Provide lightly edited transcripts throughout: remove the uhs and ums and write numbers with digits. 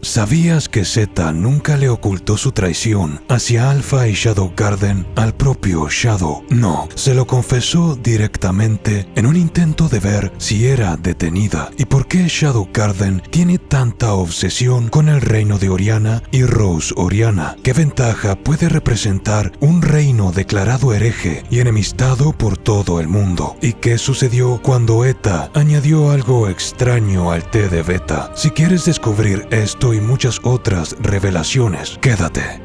¿Sabías que Zeta nunca le ocultó su traición hacia Alpha y Shadow Garden al propio Shadow? No, se lo confesó directamente en un intento de ver si era detenida y por qué Shadow Garden tiene tanta obsesión con el reino de Oriana y Rose Oriana. ¿Qué ventaja puede representar un reino declarado hereje y enemistado por todo el mundo? ¿Y qué sucedió cuando Eta añadió algo extraño al té de Beta? Si quieres descubrir esto y muchas otras revelaciones, quédate.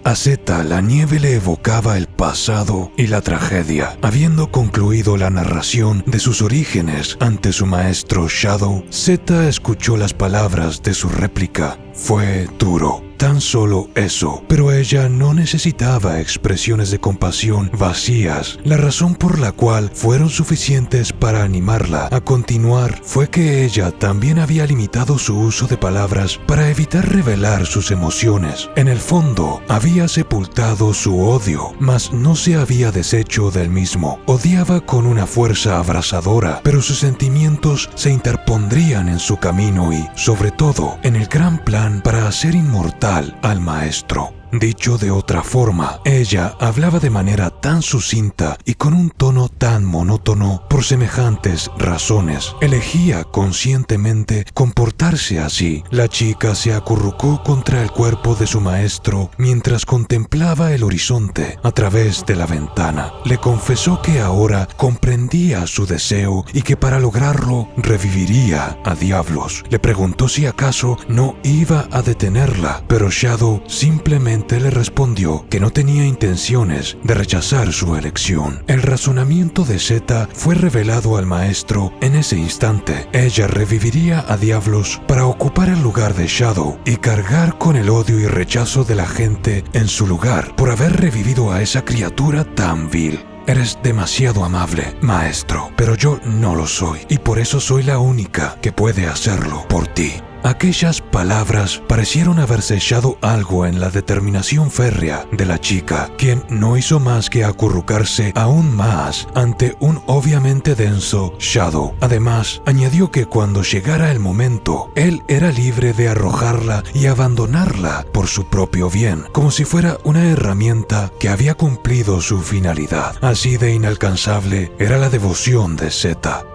A Zeta la nieve le evocaba el pasado y la tragedia. Habiendo concluido la narración de sus orígenes ante su maestro Shadow, Zeta escuchó las palabras de su réplica. Fue duro, tan solo eso, pero ella no necesitaba expresiones de compasión vacías. La razón por la cual fueron suficientes para animarla a continuar fue que ella también había limitado su uso de palabras para evitar revelar sus emociones. En el fondo, había sepultado su odio, mas no se había deshecho del mismo. Odiaba con una fuerza abrasadora, pero sus sentimientos se interpondrían en su camino y, sobre todo, en el gran plan para hacer inmortal al maestro. Dicho de otra forma, ella hablaba de manera tan sucinta y con un tono tan monótono por semejantes razones. Elegía conscientemente comportarse así. La chica se acurrucó contra el cuerpo de su maestro mientras contemplaba el horizonte a través de la ventana. Le confesó que ahora comprendía su deseo y que para lograrlo reviviría a diablos. Le preguntó si acaso no iba a detenerla, pero Shadow simplemente le respondió que no tenía intenciones de rechazar su elección. El razonamiento de Zeta fue revelado al maestro en ese instante. Ella reviviría a diablos para ocupar el lugar de Shadow y cargar con el odio y rechazo de la gente en su lugar por haber revivido a esa criatura tan vil. Eres demasiado amable, maestro, pero yo no lo soy y por eso soy la única que puede hacerlo por ti. Aquellas palabras parecieron haber sellado algo en la determinación férrea de la chica, quien no hizo más que acurrucarse aún más ante un obviamente denso Shadow. Además, añadió que cuando llegara el momento, él era libre de arrojarla y abandonarla por su propio bien, como si fuera una herramienta que había cumplido su finalidad. Así de inalcanzable era la devoción de Zeta.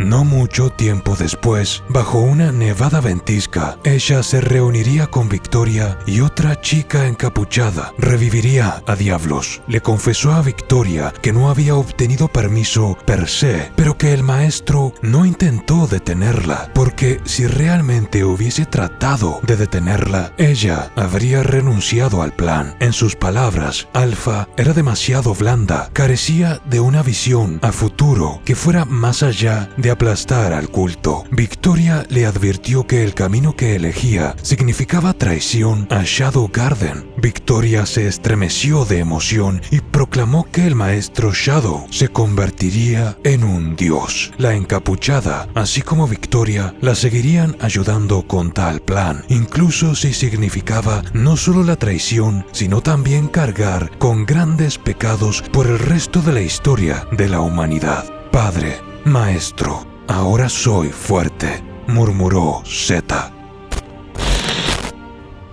No mucho tiempo después, bajo una nevada ventisca, ella se reuniría con Victoria y otra chica encapuchada. Reviviría a diablos. Le confesó a Victoria que no había obtenido permiso per se, pero que el maestro no intentó detenerla, porque si realmente hubiese tratado de detenerla, ella habría renunciado al plan. En sus palabras, Alpha era demasiado blanda, carecía de una visión a futuro que fuera más allá de aplastar al culto. Victoria le advirtió que el camino que elegía significaba traición a Shadow Garden. Victoria se estremeció de emoción y proclamó que el maestro Shadow se convertiría en un dios. La encapuchada, así como Victoria, la seguirían ayudando con tal plan, incluso si significaba no solo la traición, sino también cargar con grandes pecados por el resto de la historia de la humanidad. Padre, maestro, ahora soy fuerte, murmuró Zeta.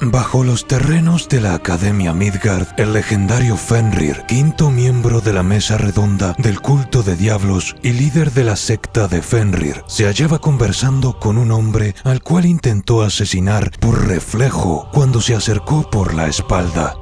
Bajo los terrenos de la Academia Midgard, el legendario Fenrir, quinto miembro de la mesa redonda del culto de diablos y líder de la secta de Fenrir, se hallaba conversando con un hombre al cual intentó asesinar por reflejo cuando se acercó por la espalda.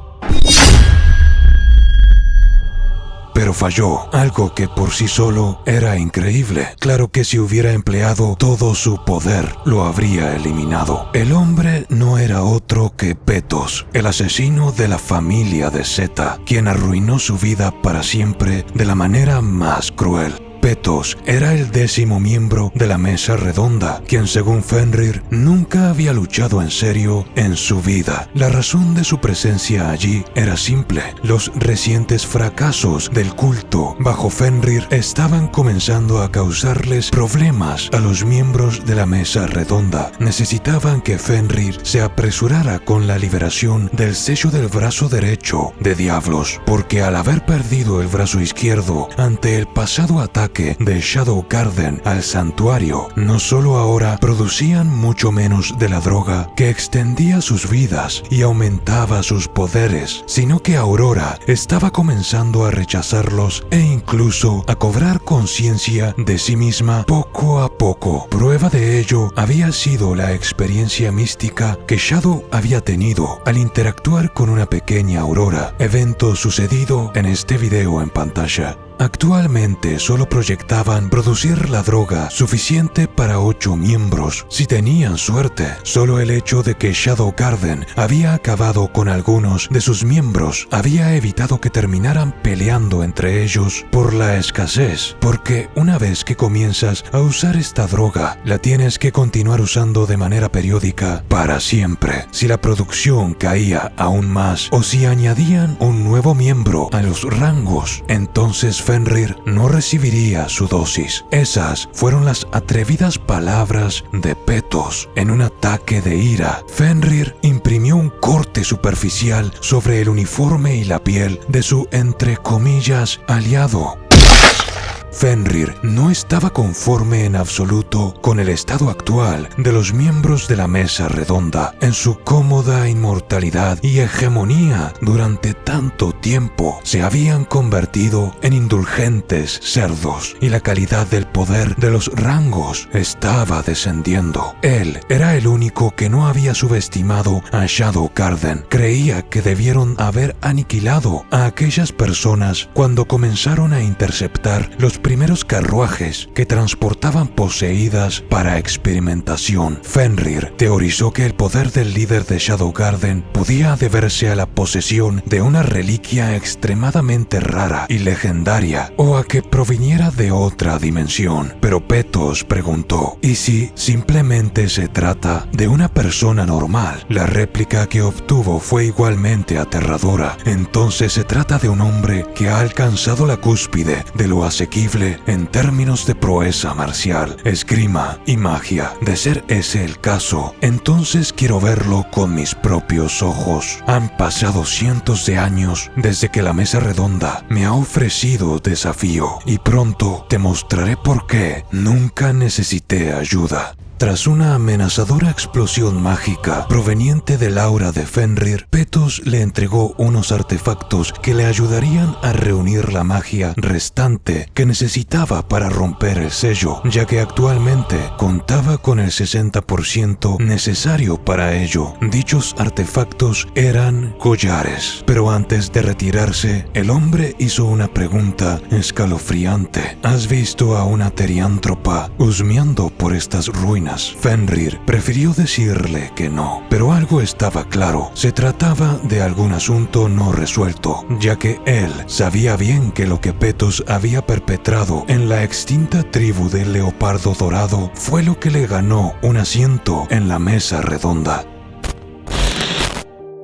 Pero falló, algo que por sí solo era increíble. Claro que si hubiera empleado todo su poder, lo habría eliminado. El hombre no era otro que Petos, el asesino de la familia de Zeta, quien arruinó su vida para siempre de la manera más cruel. Petos era el 10º miembro de la mesa redonda, quien según Fenrir nunca había luchado en serio en su vida. La razón de su presencia allí era simple: los recientes fracasos del culto bajo Fenrir estaban comenzando a causarles problemas a los miembros de la mesa redonda. Necesitaban que Fenrir se apresurara con la liberación del sello del brazo derecho de Diablos, porque al haber perdido el brazo izquierdo ante el pasado ataque de Shadow Garden al santuario, no solo ahora producían mucho menos de la droga que extendía sus vidas y aumentaba sus poderes, sino que Aurora estaba comenzando a rechazarlos e incluso a cobrar conciencia de sí misma poco a poco. Prueba de ello había sido la experiencia mística que Shadow había tenido al interactuar con una pequeña Aurora, evento sucedido en este video en pantalla. Actualmente solo proyectaban producir la droga suficiente para 8 miembros, si tenían suerte. Solo el hecho de que Shadow Garden había acabado con algunos de sus miembros había evitado que terminaran peleando entre ellos por la escasez, porque una vez que comienzas a usar esta droga, la tienes que continuar usando de manera periódica para siempre. Si la producción caía aún más o si añadían un nuevo miembro a los rangos, entonces Fenrir no recibiría su dosis. Esas fueron las atrevidas palabras de Petos. En un ataque de ira, Fenrir imprimió un corte superficial sobre el uniforme y la piel de su, entre comillas, aliado. Fenrir no estaba conforme en absoluto con el estado actual de los miembros de la mesa redonda. En su cómoda inmortalidad y hegemonía durante tanto tiempo, se habían convertido en indulgentes cerdos y la calidad del poder de los rangos estaba descendiendo. Él era el único que no había subestimado a Shadow Garden. Creía que debieron haber aniquilado a aquellas personas cuando comenzaron a interceptar los primeros carruajes que transportaban poseídas para experimentación. Fenrir teorizó que el poder del líder de Shadow Garden podía deberse a la posesión de una reliquia extremadamente rara y legendaria, o a que proviniera de otra dimensión. Pero Petos preguntó: ¿y si simplemente se trata de una persona normal? La réplica que obtuvo fue igualmente aterradora. Entonces se trata de un hombre que ha alcanzado la cúspide de lo asequible en términos de proeza marcial, esgrima y magia. De ser ese el caso, entonces quiero verlo con mis propios ojos. Han pasado cientos de años desde que la mesa redonda me ha ofrecido desafío, y pronto te mostraré por qué nunca necesité ayuda. Tras una amenazadora explosión mágica proveniente del aura de Fenrir, Petos le entregó unos artefactos que le ayudarían a reunir la magia restante que necesitaba para romper el sello, ya que actualmente contaba con el 60% necesario para ello. Dichos artefactos eran collares. Pero antes de retirarse, el hombre hizo una pregunta escalofriante. ¿Has visto a una teriántropa husmeando por estas ruinas? Fenrir prefirió decirle que no, pero algo estaba claro: se trataba de algún asunto no resuelto, ya que él sabía bien que lo que Petos había perpetrado en la extinta tribu del Leopardo Dorado fue lo que le ganó un asiento en la mesa redonda.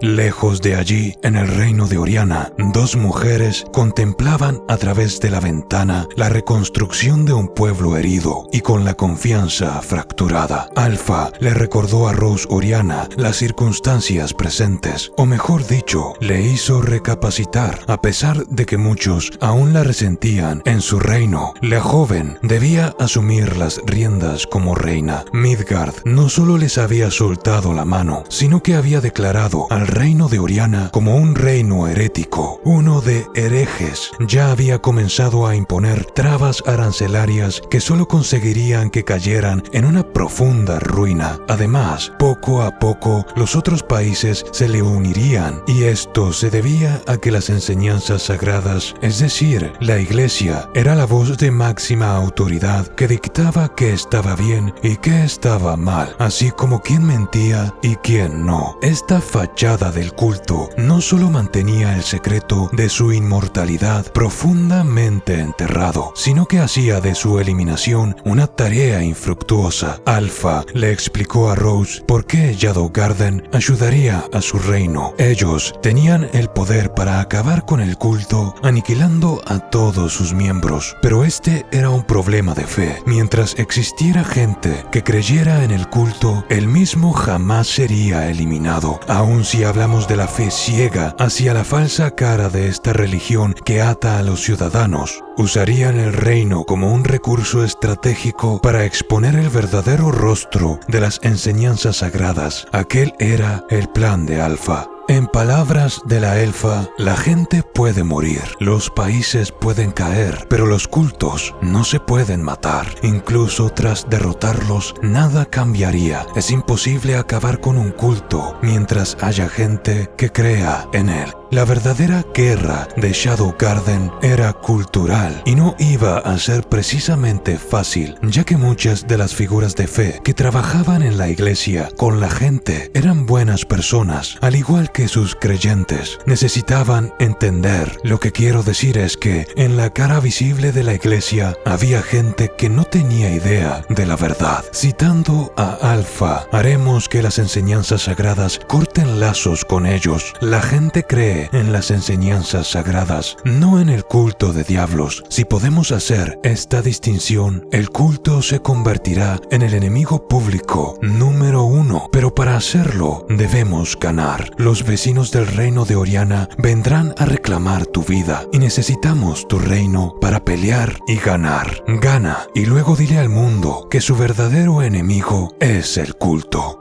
Lejos de allí, en el reino de Oriana, 2 mujeres contemplaban a través de la ventana la reconstrucción de un pueblo herido y con la confianza fracturada. Alpha le recordó a Rose Oriana las circunstancias presentes, o mejor dicho, le hizo recapacitar. A pesar de que muchos aún la resentían en su reino, la joven debía asumir las riendas como reina. Midgard no solo les había soltado la mano, sino que había declarado al reino de Oriana como un reino herético. Uno de herejes ya había comenzado a imponer trabas arancelarias que solo conseguirían que cayeran en una profunda ruina. Además, poco a poco los otros países se le unirían, y esto se debía a que las enseñanzas sagradas, es decir, la Iglesia, era la voz de máxima autoridad que dictaba qué estaba bien y qué estaba mal, así como quién mentía y quién no. Esta fachada del culto no solo mantenía el secreto de su inmortalidad profundamente enterrado, sino que hacía de su eliminación una tarea infructuosa. Alpha le explicó a Rose por qué Shadow Garden ayudaría a su reino. Ellos tenían el poder para acabar con el culto, aniquilando a todos sus miembros, pero este era un problema de fe. Mientras existiera gente que creyera en el culto, el mismo jamás sería eliminado. Aun si hablamos de la fe ciega hacia la falsa cara de esta religión que ata a los ciudadanos, usarían el reino como un recurso estratégico para exponer el verdadero rostro de las enseñanzas sagradas. Aquel era el plan de Alpha. En palabras de la elfa, la gente puede morir, los países pueden caer, pero los cultos no se pueden matar. Incluso tras derrotarlos, nada cambiaría. Es imposible acabar con un culto mientras haya gente que crea en él. La verdadera guerra de Shadow Garden era cultural y no iba a ser precisamente fácil, ya que muchas de las figuras de fe que trabajaban en la iglesia con la gente eran buenas personas, al igual que sus creyentes. Necesitaban entender. Lo que quiero decir es que en la cara visible de la iglesia había gente que no tenía idea de la verdad. Citando a Alpha, haremos que las enseñanzas sagradas corten lazos con ellos. La gente cree en las enseñanzas sagradas, no en el culto de diablos. Si podemos hacer esta distinción, el culto se convertirá en el enemigo público número 1, pero para hacerlo debemos ganar. Los vecinos del reino de Oriana vendrán a reclamar tu vida y necesitamos tu reino para pelear y ganar. Gana y luego dile al mundo que su verdadero enemigo es el culto.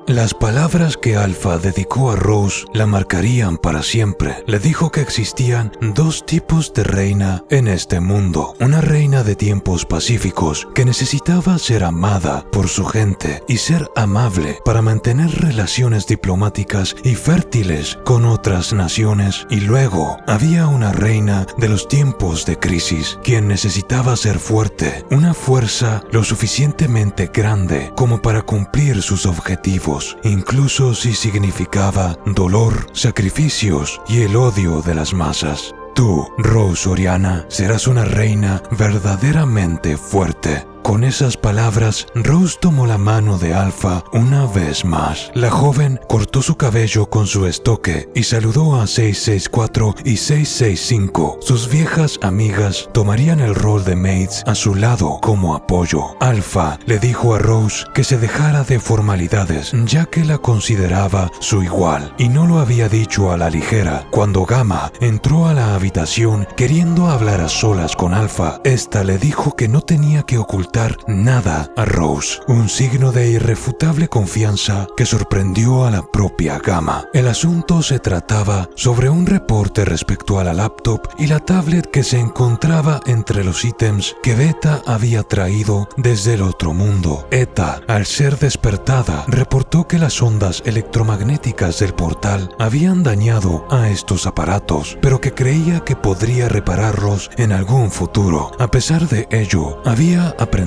Las palabras que Alpha dedicó a Rose la marcarían para siempre. Le dijo que existían dos tipos de reina en este mundo. Una reina de tiempos pacíficos que necesitaba ser amada por su gente y ser amable para mantener relaciones diplomáticas y fértiles con otras naciones. Y luego había una reina de los tiempos de crisis, quien necesitaba ser fuerte, una fuerza lo suficientemente grande como para cumplir sus objetivos, incluso si significaba dolor, sacrificios y el odio de las masas. Tú, Rose Oriana, serás una reina verdaderamente fuerte. Con esas palabras, Rose tomó la mano de Alpha una vez más. La joven cortó su cabello con su estoque y saludó a 664 y 665. Sus viejas amigas tomarían el rol de maids a su lado como apoyo. Alpha le dijo a Rose que se dejara de formalidades, ya que la consideraba su igual, y no lo había dicho a la ligera. Cuando Gamma entró a la habitación queriendo hablar a solas con Alpha, esta le dijo que no tenía que ocultar nada a Rose, un signo de irrefutable confianza que sorprendió a la propia Gamma. El asunto se trataba sobre un reporte respecto a la laptop y la tablet que se encontraba entre los ítems que Beta había traído desde el otro mundo. Eta, al ser despertada, reportó que las ondas electromagnéticas del portal habían dañado a estos aparatos, pero que creía que podría repararlos en algún futuro. A pesar de ello, había aprendido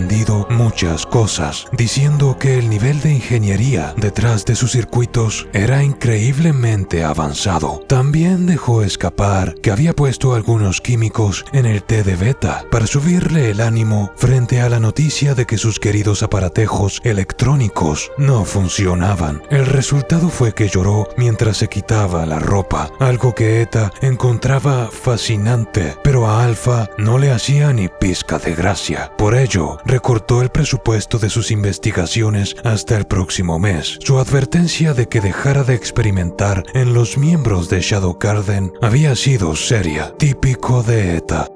muchas cosas, diciendo que el nivel de ingeniería detrás de sus circuitos era increíblemente avanzado. También dejó escapar que había puesto algunos químicos en el té de Beta para subirle el ánimo frente a la noticia de que sus queridos aparatejos electrónicos no funcionaban. El resultado fue que lloró mientras se quitaba la ropa, algo que Eta encontraba fascinante, pero a Alpha no le hacía ni pizca de gracia. Por ello, recortó el presupuesto de sus investigaciones hasta el próximo mes. Su advertencia de que dejara de experimentar en los miembros de Shadow Garden había sido seria, típico de Eta.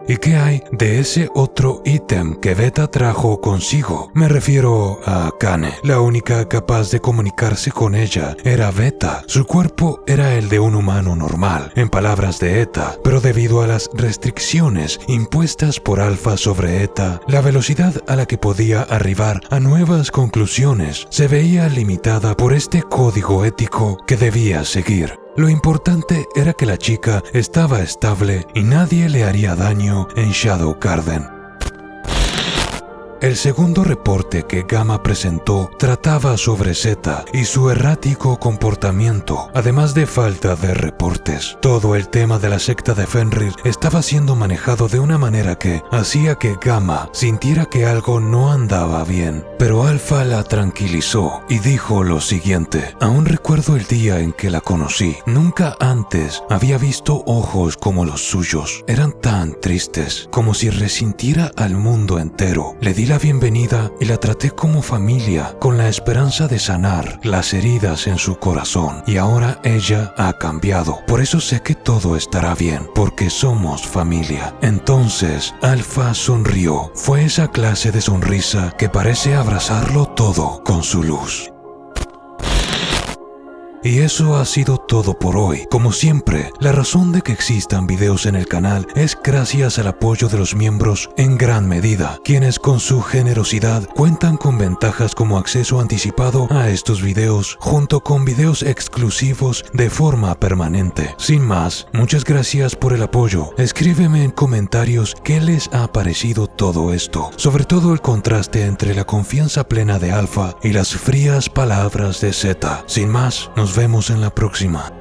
¿Y qué hay de ese otro ítem que Beta trajo consigo? Me refiero a Akane. La única capaz de comunicarse con ella era Beta. Su cuerpo era el de un humano normal, en palabras de Eta, pero debido a las restricciones impuestas por Alpha sobre Eta, la velocidad a la que podía arribar a nuevas conclusiones se veía limitada por este código ético que debía seguir. Lo importante era que la chica estaba estable y nadie le haría daño en Shadow Garden. El segundo reporte que Gamma presentó trataba sobre Zeta y su errático comportamiento, además de falta de reportes. Todo el tema de la secta de Fenrir estaba siendo manejado de una manera que hacía que Gamma sintiera que algo no andaba bien. Pero Alpha la tranquilizó y dijo lo siguiente: aún recuerdo el día en que la conocí. Nunca antes había visto ojos como los suyos. Eran tan tristes, como si resintiera al mundo entero. Le di la bienvenida y la traté como familia, con la esperanza de sanar las heridas en su corazón. Y ahora ella ha cambiado. Por eso sé que todo estará bien, porque somos familia. Entonces, Alpha sonrió. Fue esa clase de sonrisa que parece abrazarlo todo con su luz. Y eso ha sido todo por hoy. Como siempre, la razón de que existan videos en el canal es gracias al apoyo de los miembros en gran medida, quienes con su generosidad cuentan con ventajas como acceso anticipado a estos videos, junto con videos exclusivos de forma permanente. Sin más, muchas gracias por el apoyo. Escríbeme en comentarios qué les ha parecido todo esto, sobre todo el contraste entre la confianza plena de Alpha y las frías palabras de Zeta. Sin más, nos vemos en la próxima.